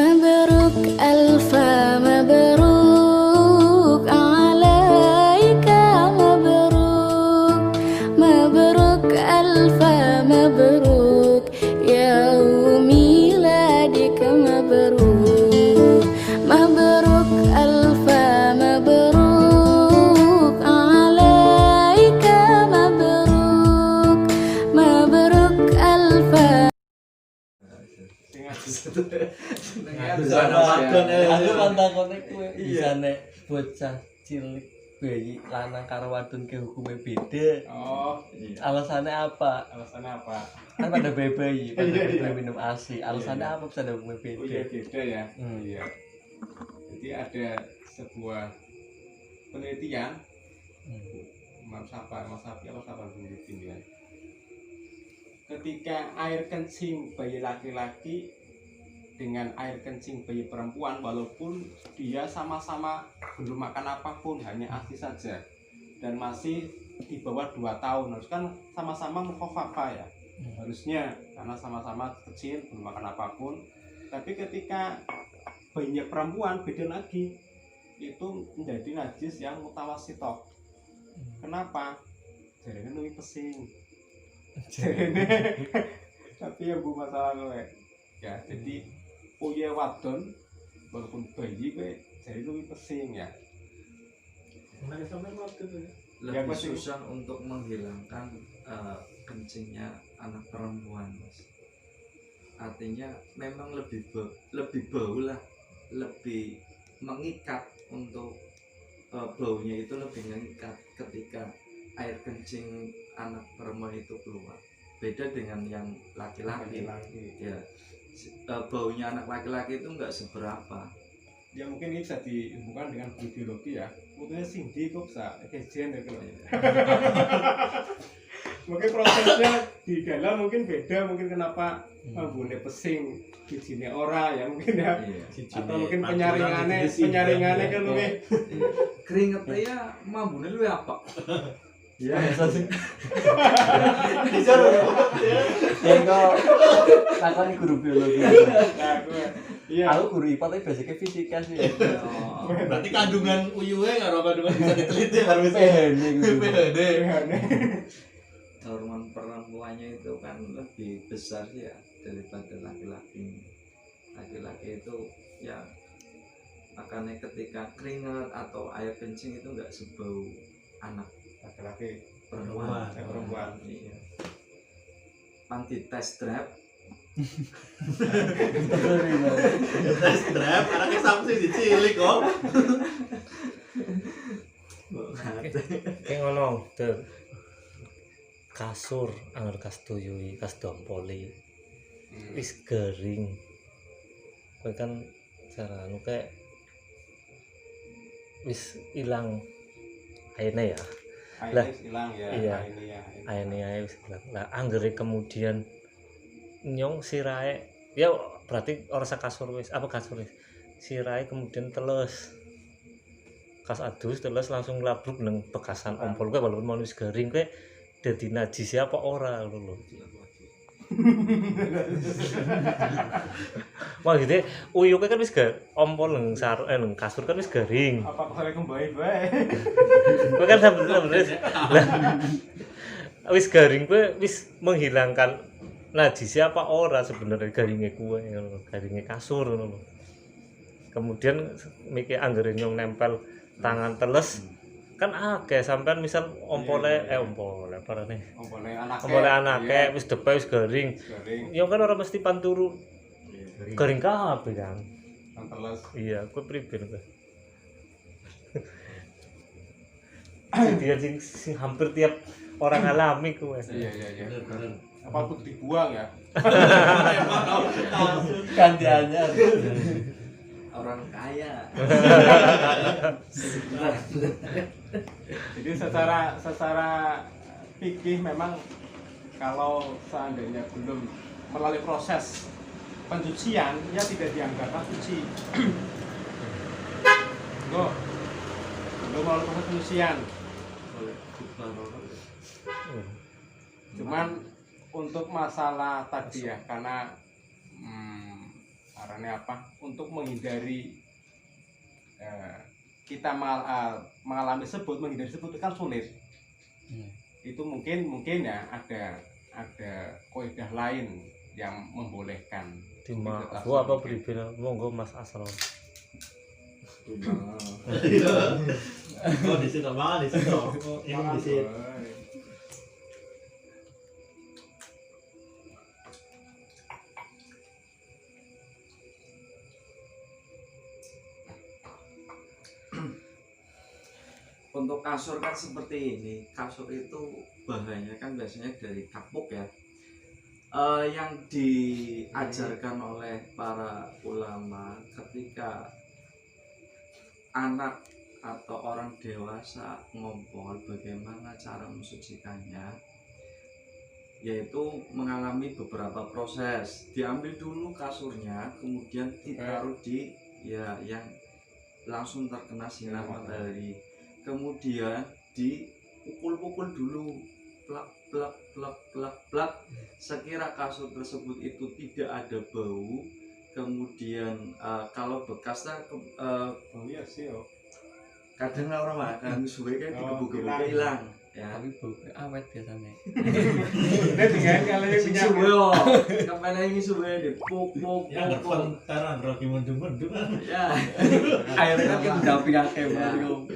مبروك ألف مبروك عليك مبروك مبروك ألف مبروك يوم ميلادك مبروك مبروك ألف مبروك عليك مبروك مبروك ألف Aku pantakone kowe bisane bocah cilik bayi lanang karo wadon ke hukumnya beda. Oh, Alasannya apa? alasannya apa? Kan pada bayi, pada Iya, bayi iya. minum ASI. Alasannya apa bisa ada hukumnya Oh beda? iya beda ya. Hmm. Iya. Jadi ada sebuah penelitian Mas Sapi penelitian. Ketika air kencing bayi laki-laki dengan air kencing bayi perempuan, walaupun dia sama-sama belum makan apapun, hanya ASI saja dan masih di bawah 2 tahun, harus kan sama-sama mukhafafa ya, harusnya karena sama-sama kecil belum makan apapun. Tapi ketika bayinya perempuan beda lagi, itu menjadi najis yang mutawasito. Kenapa? Jarene luwih pesing. Jarene. Tapi ya bu masalah kowe. Ya, jadi uye wadon walaupun bayi kowe jadi luwih pesing ya. Lebih pasti. susah untuk menghilangkan kencingnya anak perempuan, Mas. Artinya memang lebih bau lah, lebih mengikat untuk baunya itu lebih mengikat ketika air kencing anak perempuan itu keluar. Beda dengan yang laki-laki. Ya, baunya anak laki-laki itu enggak seberapa. Ya mungkin ini bisa dihubungkan dengan biologi ya. Mungkin Cindy kok bisa kejen ya kalau. Mungkin prosesnya di dalam mungkin beda, mungkin kenapa ambune pesing bijine ora ya mungkin ya. Atau mungkin penyaringannya kan luwih Keringetnya ya mambune luwih apa? Iya, biasa sih. bisa loh. Ya kok takoni guru biologi. Nah, iya. Aku guru IPA tapi basicnya fisika sih. Berarti kandungan uyuhe karo kandungan bisa diteliti harus PHD. Hormon perempuannya itu kan lebih besar ya daripada laki-laki. Laki-laki itu ya makanya ketika keringat atau air kencing itu enggak sebau anak Laki-laki perempuan. Iya. Panti test drive tes strap anaknya sampai dicilik kok. Kayak ngono, tuh kasur anggar kas tuyui, kas dompoli, wis kering. Kowe kan cara anu kayak wis ilang airnya ya. Airnya hilang ya. Iya. Airnya ya. Airnya wis ilang. Lah anggere kemudian nyong sirahe, ya berarti ora sak kasur wis, apa kasur wis. Sirahe kemudian teles. Kas adus terus langsung labruk nang bekasan ompol kowe walaupun mau wis garing kowe dadi najis apa ora ngono lho. Maksudnya uyuke kan wis ompol nang nang kasur kan wis garing. Apa kok kembali bae? Kowe kan sebenarnya lah wis garing kowe wis menghilangkan najis apa ora sebenarnya garingnya kowe ngono, garingnya kasur ngono lho. Kemudian mikir anggere nyong nempel tangan teles kan akeh sampean misal ompole ompole parane Ompole anake wis depe wis garing yo kan ora mesti panturu garing kabeh kan teles. iya kowe pripun kowe dia sing hampir tiap orang alami kowe Iya. Apa kudu dibuang ya? Ganti anyar. orang kaya. Jadi secara fikih memang kalau seandainya belum melalui proses pencucian, ya tidak dianggap suci. Belum melalui proses pencucian. Cuman untuk masalah tadi ya, karena Karena apa? Untuk menghindari kita mengalami sebut, menghindari sebut itu kan sulit. Itu mungkin ya ada kaidah lain yang membolehkan. Dimaaf apa pribadi monggo Mas Asrul. Oh, di situ mana di situ? Yang di situ. Untuk kasur kan seperti ini. Kasur itu bahannya kan biasanya dari kapuk ya. Yang diajarkan oleh para ulama ketika anak atau orang dewasa ngompol, bagaimana cara mensucikannya, yaitu mengalami beberapa proses. Diambil dulu kasurnya, kemudian ditaruh di yang langsung terkena sinar matahari, kemudian dipukul-pukul dulu, plak plak plak plak plak, sekira kasur tersebut itu tidak ada bau. Kemudian kalau bekasnya Oh iya sih. kadang orang makan suwe kan digebuk-gebuk hilang ya. Tapi bau awet biasanya. Ini dengan kalian Sing punya suwe yo, kapan ini suwe dipuk-puk. Ya ngerpenteran Rocky mundung-mundung. Ya. Airnya kan damping akeh Ya. bro.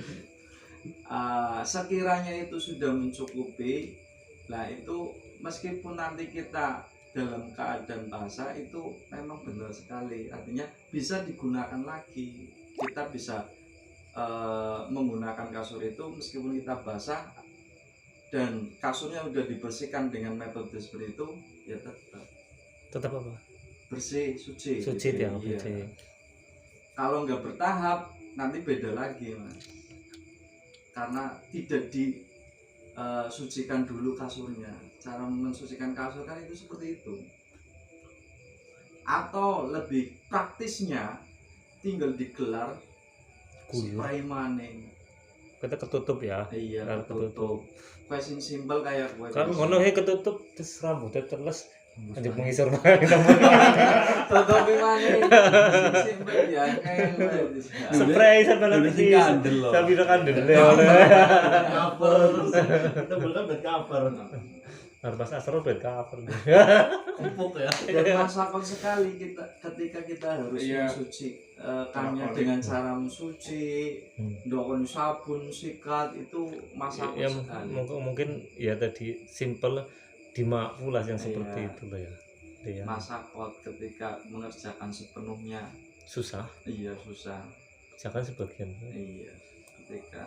Sekiranya itu sudah mencukupi, nah itu meskipun nanti kita dalam keadaan basah itu memang benar sekali, artinya bisa digunakan lagi. Kita bisa menggunakan kasur itu meskipun kita basah dan kasurnya sudah dibersihkan dengan metode seperti itu, ya Tetap apa? bersih, suci. Suci gitu. ya, Iya. suci. Kalau nggak bertahap nanti beda lagi Mas, karena tidak disucikan dulu kasurnya. Cara mensucikan kasur kan itu seperti itu. Atau lebih praktisnya tinggal digelar spray maning. Kita ketutup ya. Iya, Kan ketutup. Kue sing simpel kayak kue. Kan ngono ketutup terus rambutnya terus anjir mengisor tutupi maning. Sing simpel ya kayak spray sampai nanti sing kandel loh. sampai kandel Cover. Kita bukan buat cover. Mas Asrul buat cover. Empuk ya. Dan masakon sekali ketika kita harus Iya. mensuci kannya dengan cara mensuci, ndokon sabun, sikat itu masakon Ya sekali. mungkin ya tadi simple dimakfulah yang seperti Iya. itu lah ya. Iya. Masakot ketika mengerjakan sepenuhnya, Susah, iya susah. jangan sebagian. Iya, ketika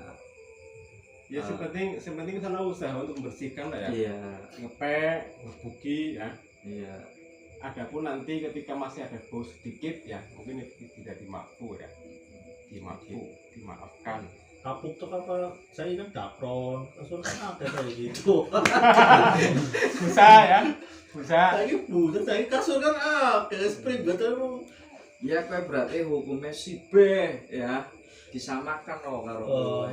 ya sepenting sana usaha untuk membersihkan lah ya. iya, Ngepek, ngebuki ya. iya, Adapun nanti ketika masih ada bau sedikit ya mungkin itu tidak dimaafkan ya. Dimaafkan. Kapuk tuh apa? Saya ingat kapron. Kasur kan ada kayak gitu. Busa ya. Busa. Saya butuh, saya kasur kan ada. Spring betul. ya kayak berarti hukumnya si B ya disamakan loh karo Oh.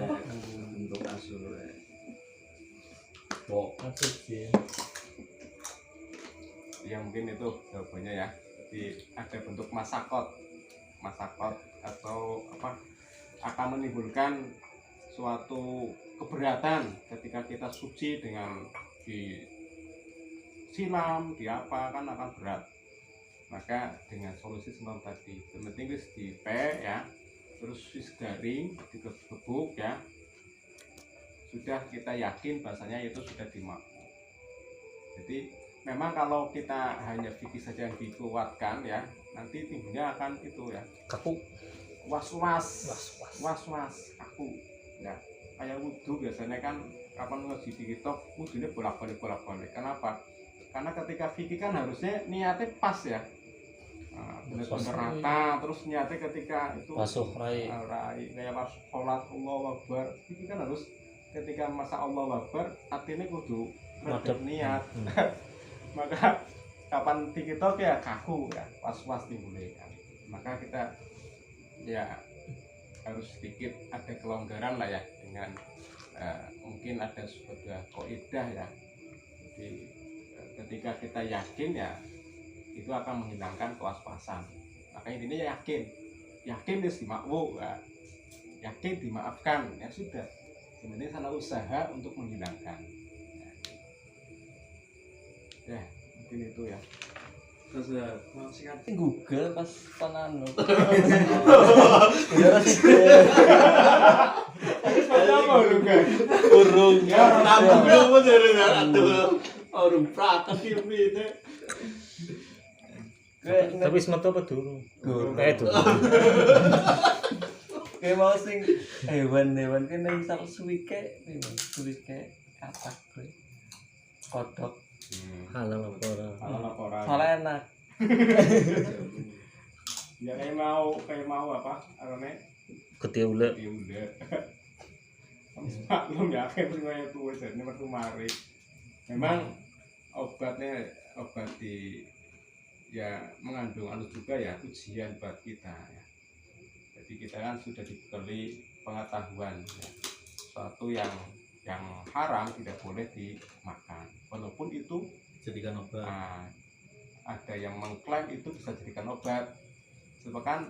bentuk kasur. Kok asik sih. Ya mungkin itu jawabannya ya. Jadi ada bentuk masakot atau apa akan menimbulkan suatu keberatan ketika kita suci dengan disiram di apa kan akan berat. Maka dengan solusi semacam tadi yang penting wis dipek ya, terus wis garing digebuk ya, sudah kita yakin bahasanya itu sudah dimakmur. Jadi memang kalau kita hanya fikih saja yang dikuatkan ya, nanti timbulnya akan itu ya Kaku. was-was kaku ya. Kayak wudhu biasanya kan kapan ngaji di kitab wudhunya bolak-balik. Kenapa? Karena ketika fikih kan harusnya niatnya pas ya, benar-benar rata, terus niatnya ketika itu Basuh rai. kayak pas sholat Allahu Akbar, fikih kan harus ketika masa Allahu Akbar artinya kudu Madep. niat. Maka kapan TikTok ya kaku ya, was-was timbulnya kan. Maka kita ya harus sedikit ada kelonggaran lah ya dengan mungkin ada sebuah kaidah ya. Jadi ketika kita yakin ya itu akan menghilangkan kewas-wasan. Maka intinya yakin wis dimakwu, yakin dimaafkan, ya sudah. Sebenarnya sana usaha untuk menghilangkan. Ya, mungkin itu ya. Terus mau singkat Ini Google pas tonano. Ya sih. Apa lu kan? Urung. Ya, Aku belum bener aduh. Orang prakat ini. Tapi wis metu apa durung? Durung. Durung. Kayak mau sing hewan-hewan kan yang misal suwike katak gue. Kodok. Halal apa ora? Halal apa ora? Soalnya enak. Ya kayak mau apa? Arane Ketiulet. ya udah. Maklum ya kayak semuanya tuh jadi metu mari. Memang obatnya obat di ya mengandung anu juga ya ujian buat kita ya. Jadi kita kan sudah diberi pengetahuan ya. Suatu yang haram tidak boleh dimakan. Walaupun itu Jadikan obat. ada yang mengklaim itu bisa jadikan obat. Sebab kan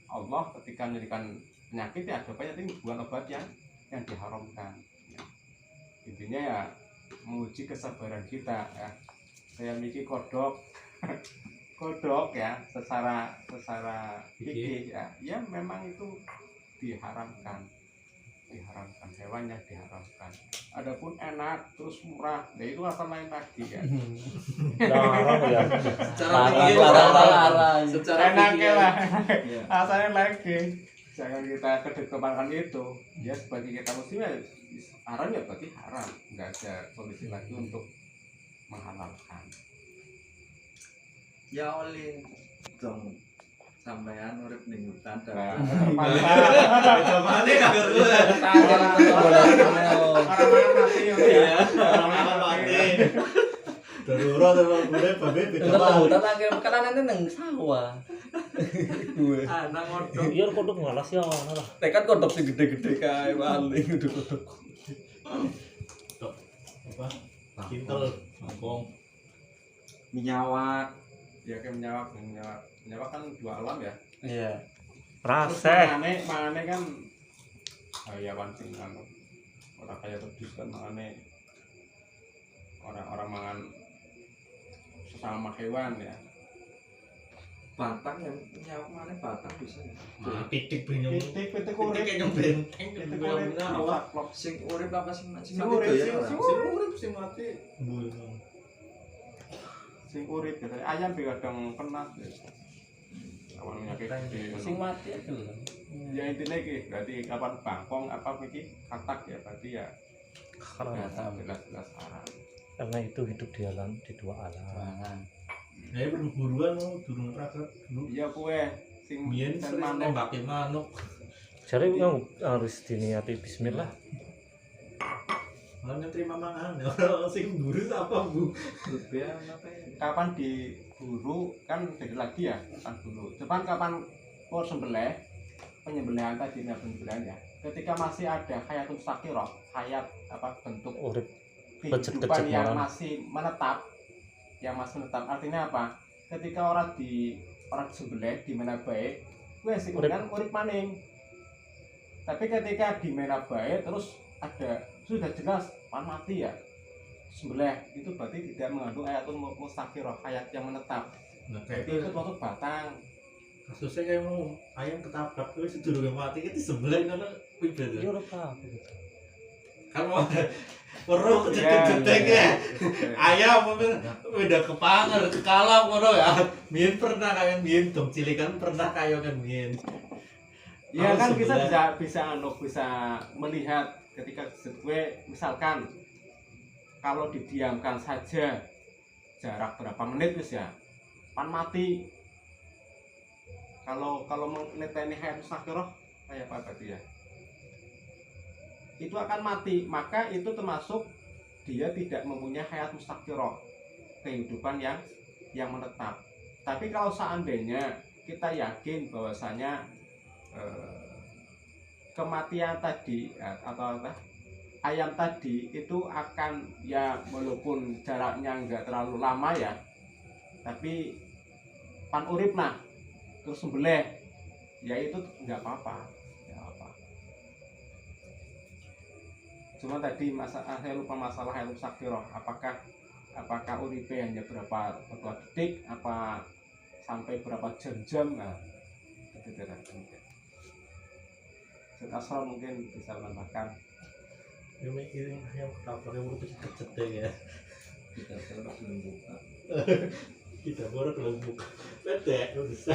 Allah ketika menjadikan penyakit ya ada banyak ini bukan obat yang diharamkan. Ya. Intinya ya menguji kesabaran kita ya. Saya mikir kodok ya secara fikih ya memang itu diharamkan hewannya diharamkan. Adapun enak terus murah, nah itu asal lain lagi ya. Larang ya. Larang. secara Enaknya fikih, lah, ya. asalnya lagi. Jangan kita kedepankan itu. Ya sebagai kita muslim ya haram ya berarti haram, nggak ada solusi lagi untuk menghalalkan. Ya oleh dong sampean urip ning hutan Nah, Beda mana kagak gue. orang mati ya. Orang mati. Darurat emang gue babe beda Kita banget. hutan akhir makanannya neng sawah. Gue. Anak kodok. Iya kodok malas ya malah. Tekan kodok sing gede-gede kae paling udah kodok. Apa? Kintel, Bangkong. Minyawa. Ya kayak menyawak kan dua alam ya. Iya. Raseh. Mangane kan hayawan sing anu ora kaya wedhus kan mangane orang mangan sesama hewan ya. Batang yang minyawa mana batang bisa. Nah, titik benyong. Pitik Titik kayak benteng. Pitik Bener-bener awak. Sing urip apa sing mati Sing urip, ya. sing urip sing mati. Bunuh. Sing urip gitu. Ayam juga kadang kena. Awan penyakit gede. Sing mati aja lho. Ya intinya iki berarti kapan bangkong apa iki katak ya berarti ya Haram. jelas haram. Karena itu hidup di alam di dua alam. Mangan. Ya berburu-buruan mau durung raket dulu. Iya kue sing Biyen sen sering manuk. nembakin manuk. Jadi yang harus diniati bismillah. Mana terima mangan. Orang sing buru apa bu? Rupiah apa ya? Kapan diburu kan beda lagi ya kan dulu. Depan kapan mau sembelih penyembelihan tadi penyembelihan ya. Ketika masih ada hayatun sakirah, hayat apa bentuk Urip kehidupan Kecet-kecet yang malam. masih menetap, artinya apa? Ketika orang disembelih di mana baik, wes Urip. kan urip maning. Tapi ketika di mana baik terus ada sudah jelas pan mati ya sembelih itu berarti tidak mengandung hayatun mustaqirah, hayat yang menetap. Nah kayak Jadi itu waktu batang. kasusnya kayak mau ayam ketabrak tuh sedurunge mati itu sebelah ngono kuwi Iya beda. ora apa gitu. Kan mau ada perlu jedek-jedek ya. Ayam udah kepangar kekalap ngono ya. Mien pernah kayak mien dong cilikan pernah kayak kan mien. Ya Oh, kan kita sebelah. bisa melihat ketika gue misalkan kalau didiamkan saja jarak berapa menit wis ya pan mati. Kalau meneteni hayat mustaqirah kayak apa berarti ya? Itu akan mati, maka itu termasuk dia tidak mempunyai hayat mustaqirah, kehidupan yang menetap. Tapi kalau seandainya kita yakin bahwasanya kematian tadi atau ayam tadi itu akan ya walaupun jaraknya enggak terlalu lama ya, tapi pan urip nah terus sembelih, ya itu nggak apa-apa. Cuma tadi saya lupa masalah helm saktiroh, apakah uripe hanya berapa detik, apa sampai berapa jam-jam, nah itu tidak penting. Asal mungkin bisa menambahkan. Ini mikirin yang kabarnya mau kecet ya. Kita sekarang belum buka. Kita baru belum buka. Bedek bisa.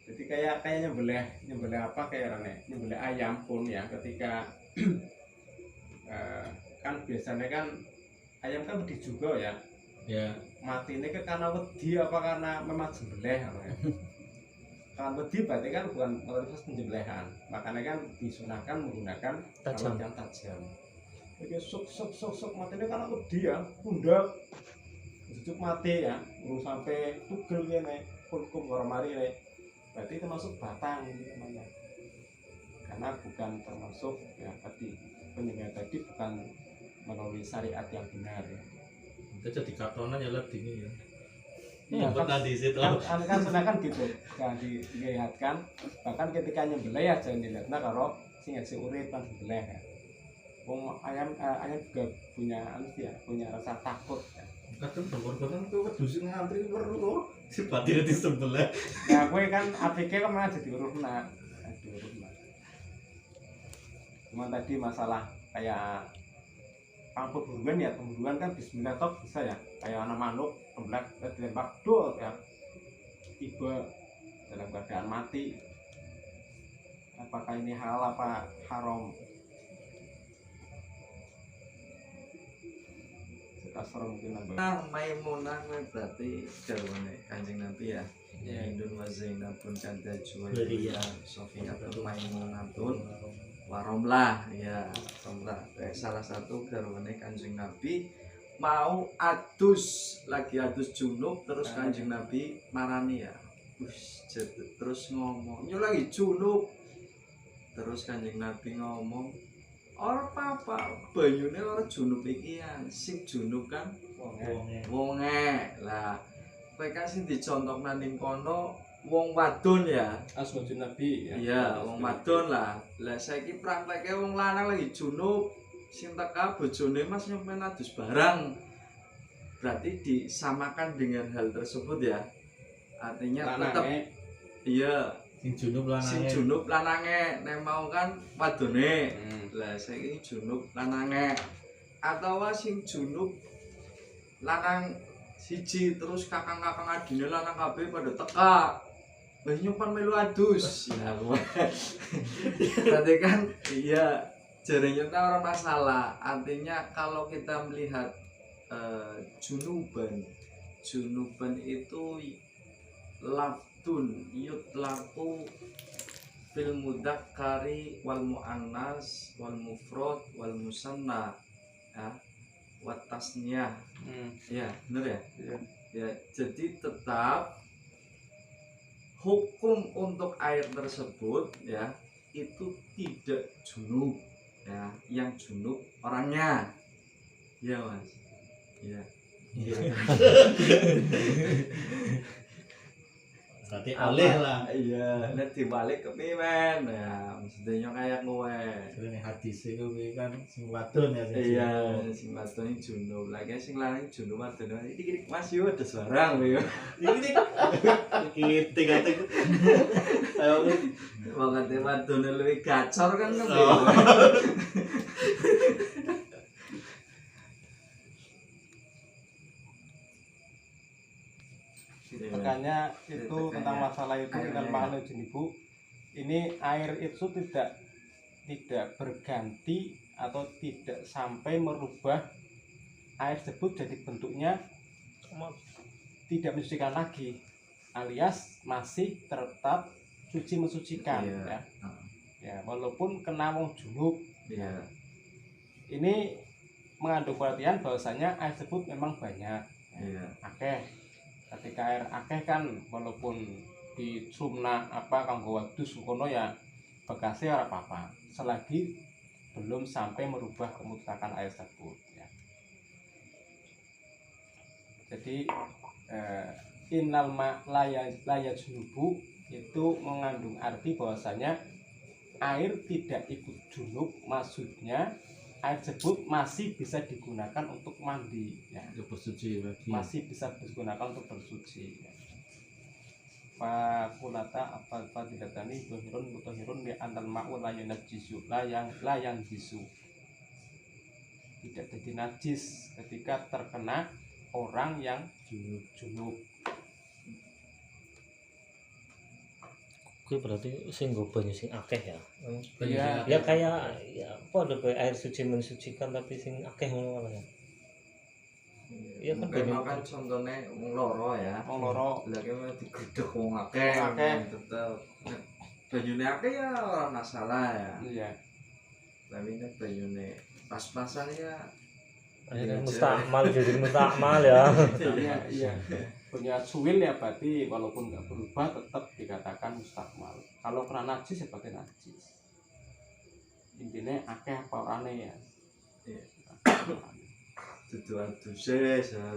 Jadi kayak nyembelih apa kayak nyembelih ayam pun ya, ketika kan biasanya kan ayam kan wedi juga ya. Ya. Mati ini kan karena wedi apa karena memang sembelih ya. Kalau wedi berarti kan bukan proses penyembelihan, makanya kan disunahkan menggunakan alat yang tajam. Jadi sok mati ini karena wedi ya, pundak cucuk mati ya, belum sampai tugel ya nih, kulkum warmari nih. Berarti termasuk batang ini namanya, karena bukan termasuk ya tadi penyembelihan tadi bukan melalui syariat yang benar ya. Itu jadi kartonan ya lebih ini ya. Iya, Tadi situ. kan sedangkan gitu, kan dilihatkan, bahkan ketika nyembelih ya jangan dilihat, nah kalau sing urip kan sembelih ya. Ayam juga punya rasa takut ya. Kadang berkorban tuh wedhus ngantri perlu si batin di sebelah. Nah, gue kan apike kan malah jadi urufna. Cuma tadi masalah kayak pemburuan ya, pemburuan kan bismillah toh bisa ya, kayak anak manuk tembak dilempar dol ya, tiba dalam keadaan mati. Apakah ini halal apa haram? Kasar mungkin nambah. Nah, Maimunah kuwi berarti garwane Kanjeng Nabi ya. Ya Indun wa Zainabun kada Juwairiyah Sofiatun Maimunatun Waromlah ya, Romlah. Salah satu garwane Kanjeng Nabi mau adus junub terus Kanjeng Nabi marani ya. Terus ngomong, "Yo lagi junub." Terus Kanjeng Nabi ngomong, "Ora apa-apa, banyune ora junub iki ya. Sing junub kan wonge." Lah, kowe kan sing dicontokna ning kono wong wadon ya. Aswajun Nabi ya. Iya, wong wadon lah. Lah saiki prakteke wong lanang lagi junub, sing teka bojone Mas nyampean adus barang. Berarti disamakan dengan hal tersebut ya. Artinya tetap iya, Sing junub lanange nek mau kan wadone. Lah saiki junub lanange atau sing junub lanang siji terus kakang-kakang adine lanang kabeh pada teka. Wis nyimpen melu adus. Ya berarti kan iya jarene ta ora masalah. Artinya kalau kita melihat junuban itu laftun yutlaku fil mudzakkari wal muannas wal mufrad wal musanna ya wa tasniyah. Ya benar ya. Ya jadi tetap hukum untuk air tersebut ya itu tidak junub ya, yang junub orangnya ya Mas ya. berarti alih lah. Iya, nek dibalik ke pimen. Ya, mestinya kayak kowe. Ini hadis itu kan sing wadon ya. Iya, sing wadon iki junub. Lagi sing lanang junub wadon. Iki Mas yo ada barang yo. Iki tiga-tiga. Ayo wong kate wadon luwih gacor kan kepiye. Makanya itu tentang masalah itu dengan makna jenibu, ini air itu tidak berganti atau tidak sampai merubah air tersebut jadi bentuknya tidak mensucikan lagi, alias masih tetap suci mensucikan ya. Ya walaupun kena wong junub ya. Ini mengandung pengertian bahwasanya air tersebut memang banyak ya. Akeh. Ketika air akeh kan walaupun di sumna apa kanggo wadus kono ya bekasnya ora apa-apa selagi belum sampai merubah kemutlakan air tersebut ya. Jadi innal ma la junubu itu mengandung arti bahwasanya air tidak ikut junub, maksudnya air tersebut masih bisa digunakan untuk mandi ya. bersuci lagi. Masih bisa digunakan untuk bersuci ya. Fakulata apa tidak tani mutahirun di antal ma'u layan jisu layang jisu tidak jadi najis ketika terkena orang yang junub. Kuwi berarti sing nggo banyu sing akeh ya. Iya. Ya kayak ya padha kayak air suci mensucikan tapi sing akeh ngono ya. Iya kan mungkin banyak kan contohnya wong loro ya. Wong loro. Lagi mau digedhek wong akeh. Wong akeh. Tetep banyune akeh ya ora masalah ya. Iya. Tapi nek banyune pas-pasan ya akhirnya mustakmal jadi mustakmal ya. Iya. Punya suwil ya berarti walaupun nggak berubah tetap dikatakan mustakmal. Kalau kena najis ya berarti najis. Intinya akeh apa orane ya. Iya. Dudu aduse sar.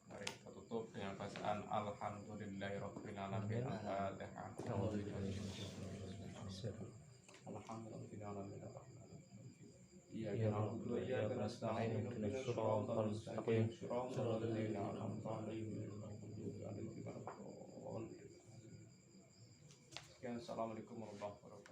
Mari kita tutup dengan bacaan alhamdulillahirabbil alamin. Alhamdulillahirabbil alamin. Iya, na'budu wa iyyaka nasta'in. Ihdinas siratal mustaqim. Siratal ladzina an'amta 'alaihim ghairil maghdubi 'alaihim waladdallin. Sekian, assalamualaikum warahmatullahi wabarakatuh.